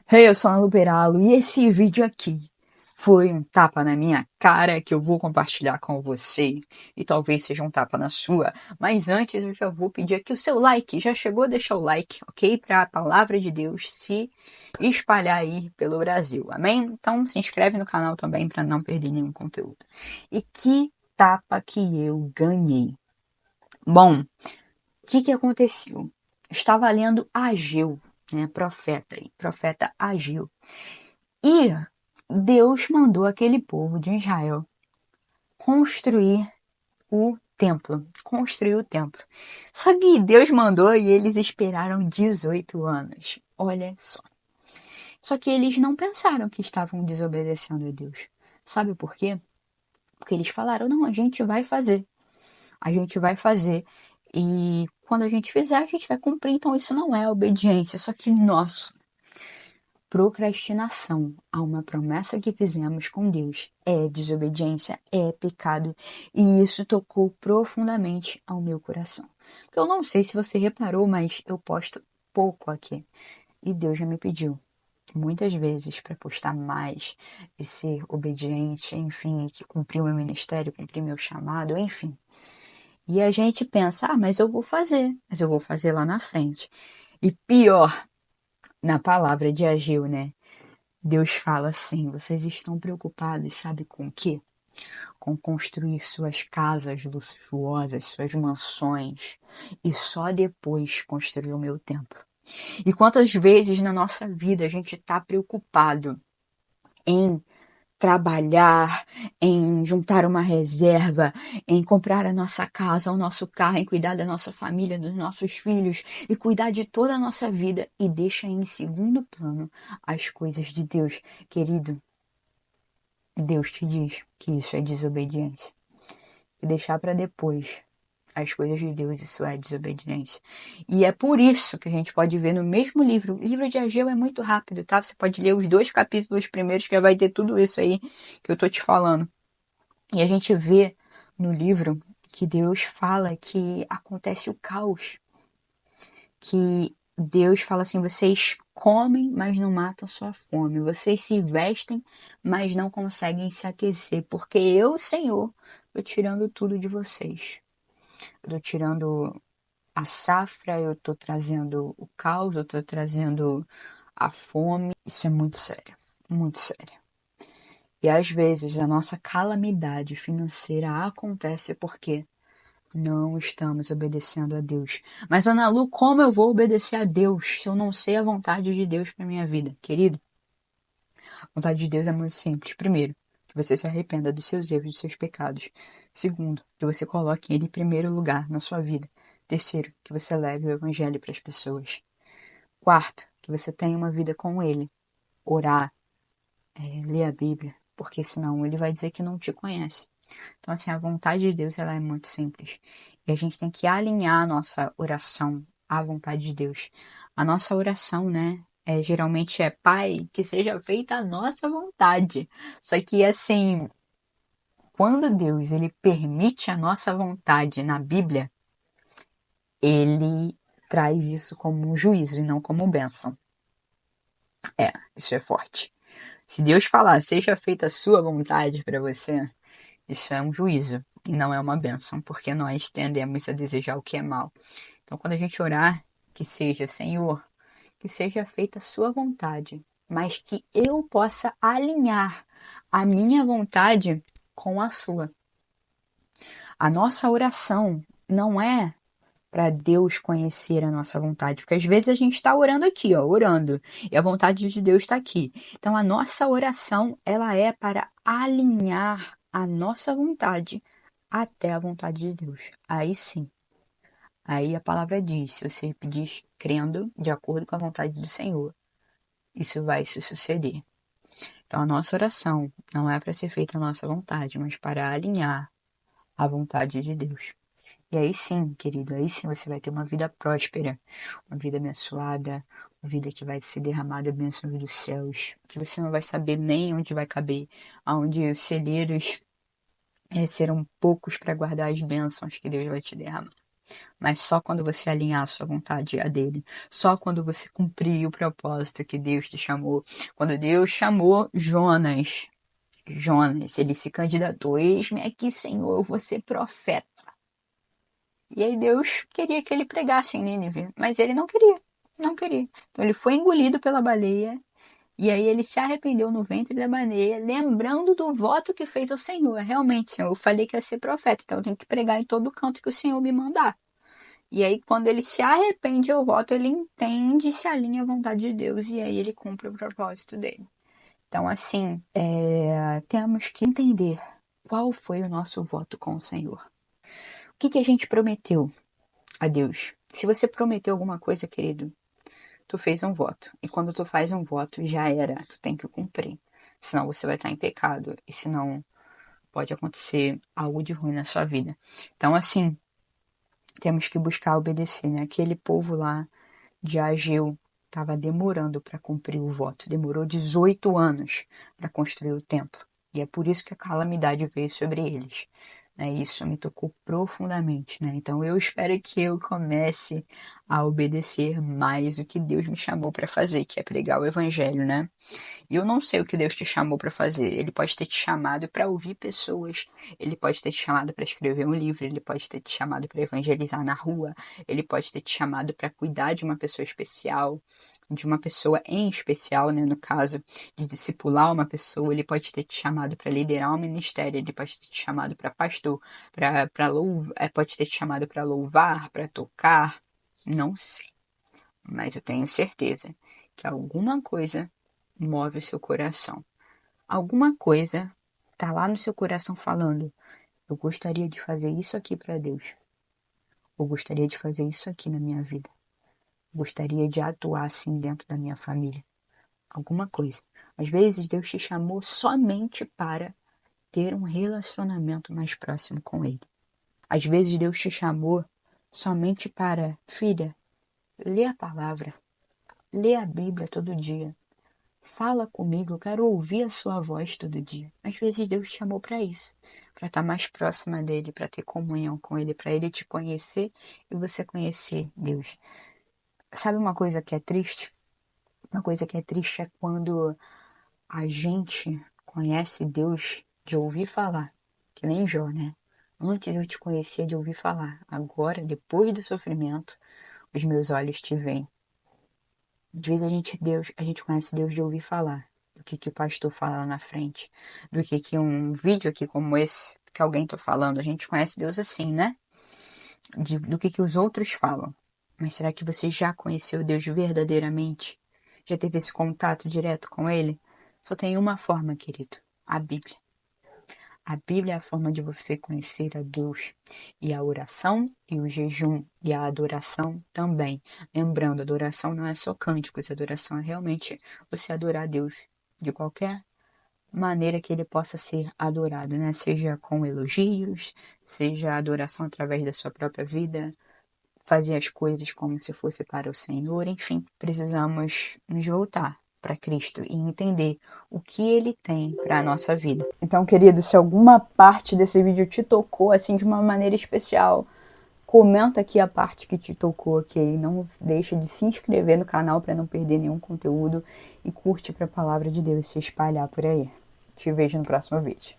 Hey, eu sou a Ana Luperalo e esse vídeo aqui foi um tapa na minha cara que eu vou compartilhar com você e talvez seja um tapa na sua, mas antes eu já vou pedir aqui o seu like. Já chegou a deixar o like, ok? Para a palavra de Deus se espalhar aí pelo Brasil, amém? Então se inscreve no canal também para não perder nenhum conteúdo. E que tapa que eu ganhei. Bom, o que aconteceu? Estava lendo Ageu, né, profeta Ageu. E Deus mandou aquele povo de Israel construir construir o templo. Só que Deus mandou e eles esperaram 18 anos. Olha só. Só que eles não pensaram que estavam desobedecendo a Deus. Sabe por quê? Porque eles falaram: não, a gente vai fazer. A gente vai fazer. E quando a gente fizer, a gente vai cumprir. Então isso não é obediência. Só que nós, procrastinação a uma promessa que fizemos com Deus é desobediência, é pecado, e isso tocou profundamente ao meu coração. Porque eu não sei se você reparou, mas eu posto pouco aqui, e Deus já me pediu muitas vezes para postar mais e ser obediente, enfim, que cumprir o meu ministério, cumprir meu chamado, enfim. E a gente pensa: mas eu vou fazer lá na frente. E pior, na palavra de Ageu, né? Deus fala assim: vocês estão preocupados, sabe com o quê? Com construir suas casas luxuosas, suas mansões, e só depois construir o meu templo. E quantas vezes na nossa vida a gente está preocupado em trabalhar, em juntar uma reserva, em comprar a nossa casa, o nosso carro, em cuidar da nossa família, dos nossos filhos e cuidar de toda a nossa vida e deixa em segundo plano as coisas de Deus. Querido, Deus te diz que isso é desobediência. E deixar para depois as coisas de Deus, isso é desobediência. E é por isso que a gente pode ver no mesmo livro. O livro de Ageu é muito rápido, tá? Você pode ler os 2 capítulos primeiros, que já vai ter tudo isso aí que eu tô te falando. E a gente vê no livro que Deus fala que acontece o caos. Que Deus fala assim: vocês comem, mas não matam sua fome. Vocês se vestem, mas não conseguem se aquecer. Porque eu, Senhor, estou tirando tudo de vocês. Eu estou tirando a safra, eu estou trazendo o caos, eu estou trazendo a fome. Isso é muito sério, muito sério. E às vezes a nossa calamidade financeira acontece porque não estamos obedecendo a Deus. Mas, Ana Lu, como eu vou obedecer a Deus se eu não sei a vontade de Deus para minha vida? Querido, a vontade de Deus é muito simples. Primeiro, que você se arrependa dos seus erros, dos seus pecados. Segundo, que você coloque Ele em primeiro lugar na sua vida. Terceiro, que você leve o Evangelho para as pessoas. Quarto, que você tenha uma vida com Ele. Orar, ler a Bíblia, porque senão Ele vai dizer que não te conhece. Então, assim, a vontade de Deus, ela é muito simples. E a gente tem que alinhar a nossa oração à vontade de Deus. A nossa oração, né, geralmente é: Pai, que seja feita a nossa vontade. Só que, assim, quando Deus, ele permite a nossa vontade na Bíblia, ele traz isso como um juízo e não como bênção. Isso é forte. Se Deus falar: seja feita a sua vontade para você, isso é um juízo e não é uma bênção, porque nós tendemos a desejar o que é mal. Então, quando a gente orar, que seja: Senhor, que seja feita a sua vontade, mas que eu possa alinhar a minha vontade com a sua. A nossa oração não é para Deus conhecer a nossa vontade, porque às vezes a gente está orando aqui, ó, orando, e a vontade de Deus está aqui. Então, a nossa oração, ela é para alinhar a nossa vontade até a vontade de Deus. Aí sim. Aí a palavra diz: se você pedir crendo de acordo com a vontade do Senhor, isso vai se suceder. Então, a nossa oração não é para ser feita a nossa vontade, mas para alinhar a vontade de Deus. E aí sim, querido, aí sim você vai ter uma vida próspera, uma vida abençoada, uma vida que vai ser derramada bênçãos dos céus, que você não vai saber nem onde vai caber, aonde os celeiros serão poucos para guardar as bênçãos que Deus vai te derramar. mas só quando você alinhar a sua vontade a dele, só quando você cumprir o propósito que Deus te chamou. Quando Deus chamou Jonas, ele se candidatou, eis-me aqui, Senhor, eu vou ser profeta. E aí Deus queria que ele pregasse em Nínive, mas ele não queria, não queria. Então ele foi engolido pela baleia, e aí ele se arrependeu no ventre da baleia, lembrando do voto que fez ao Senhor. Realmente, Senhor, eu falei que ia ser profeta, então eu tenho que pregar em todo canto que o Senhor me mandar. E aí, quando ele se arrepende ao voto, ele entende e se alinha à vontade de Deus, e aí ele cumpre o propósito dele. Então, assim, temos que entender qual foi o nosso voto com o Senhor. O que a gente prometeu a Deus? Se você prometeu alguma coisa, querido, tu fez um voto. E quando tu faz um voto, já era. Tu tem que cumprir. Senão você vai estar em pecado. E senão pode acontecer algo de ruim na sua vida. Então, assim, temos que buscar obedecer, né? Aquele povo lá de Ageu estava demorando para cumprir o voto. Demorou 18 anos para construir o templo. E é por isso que a calamidade veio sobre eles. Né? Isso me tocou profundamente. Né? Então eu espero que eu comece a obedecer mais o que Deus me chamou para fazer, que é pregar o evangelho, né? E eu não sei o que Deus te chamou para fazer. Ele pode ter te chamado para ouvir pessoas, ele pode ter te chamado para escrever um livro, ele pode ter te chamado para evangelizar na rua, ele pode ter te chamado para cuidar de uma pessoa especial, de uma pessoa em especial, né, no caso de discipular uma pessoa, ele pode ter te chamado para liderar um ministério, ele pode ter te chamado para pastor, para louvar, pode ter te chamado para louvar, para tocar, não sei, mas eu tenho certeza que alguma coisa move o seu coração. Alguma coisa tá lá no seu coração falando: eu gostaria de fazer isso aqui para Deus. Eu gostaria de fazer isso aqui na minha vida. Eu gostaria de atuar assim dentro da minha família. Alguma coisa. Às vezes Deus te chamou somente para ter um relacionamento mais próximo com Ele. Às vezes Deus te chamou somente para: filha, lê a palavra, lê a Bíblia todo dia. Fala comigo, eu quero ouvir a sua voz todo dia. Às vezes Deus te chamou para isso, para estar mais próxima dele, para ter comunhão com ele, para ele te conhecer e você conhecer Deus. Sabe uma coisa que é triste? Uma coisa que é triste é quando a gente conhece Deus de ouvir falar, que nem Jó, né? Antes eu te conhecia de ouvir falar, agora, depois do sofrimento, os meus olhos te veem. Às vezes a gente conhece Deus de ouvir falar, do que o pastor fala lá na frente, do que um vídeo aqui como esse, que alguém tá falando, a gente conhece Deus assim, né? Do que os outros falam. Mas será que você já conheceu Deus verdadeiramente? Já teve esse contato direto com Ele? Só tem uma forma, querido, a Bíblia. A Bíblia é a forma de você conhecer a Deus. E a oração e o jejum e a adoração também. Lembrando, adoração não é só cânticos, adoração é realmente você adorar a Deus de qualquer maneira que ele possa ser adorado, né? Seja com elogios, seja adoração através da sua própria vida, fazer as coisas como se fosse para o Senhor, enfim, precisamos nos voltar para Cristo e entender o que Ele tem para a nossa vida. Então, querido, se alguma parte desse vídeo te tocou assim de uma maneira especial, comenta aqui a parte que te tocou, ok? Não deixa de se inscrever no canal para não perder nenhum conteúdo e curte para a palavra de Deus se espalhar por aí. Te vejo no próximo vídeo.